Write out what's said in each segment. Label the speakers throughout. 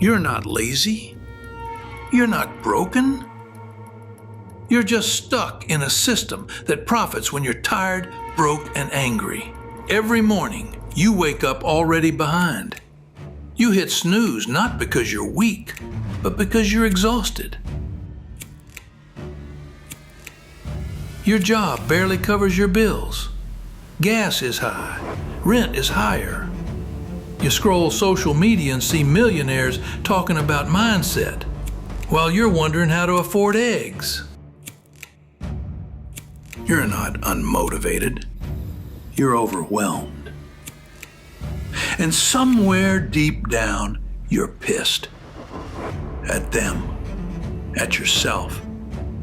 Speaker 1: You're not lazy. You're not broken. You're just stuck in a system that profits when you're tired, broke, and angry. Every morning, you wake up already behind. You hit snooze not because you're weak, but because you're exhausted. Your job barely covers your bills. Gas is high. Rent is higher. You scroll social media and see millionaires talking about mindset, while you're wondering how to afford eggs. You're not unmotivated. You're overwhelmed. And somewhere deep down, you're pissed. At them, at yourself,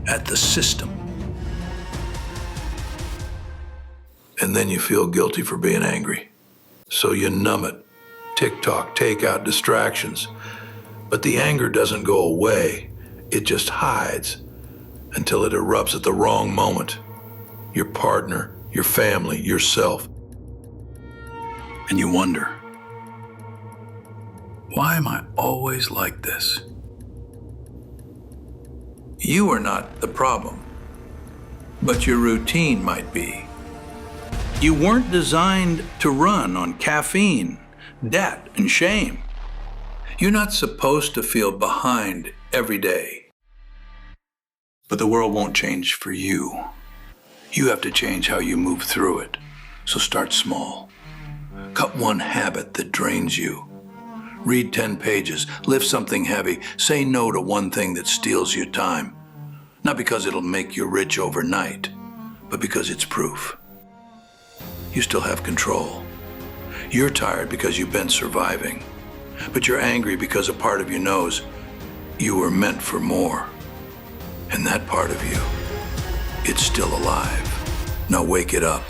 Speaker 1: at the system. And then you feel guilty for being angry. So you numb it. TikTok, takeout, distractions. But the anger doesn't go away. It just hides until it erupts at the wrong moment. Your partner, your family, yourself. And you wonder, why am I always like this? You are not the problem, but your routine might be. You weren't designed to run on caffeine, debt, and shame. You're not supposed to feel behind every day. But the world won't change for you. You have to change how you move through it. So start small. Cut one habit that drains you. Read 10 pages, lift something heavy, say no to one thing that steals your time. Not because it'll make you rich overnight, but because it's proof. You still have control. You're tired because you've been surviving, but you're angry because a part of you knows you were meant for more. And that part of you, it's still alive. Now wake it up.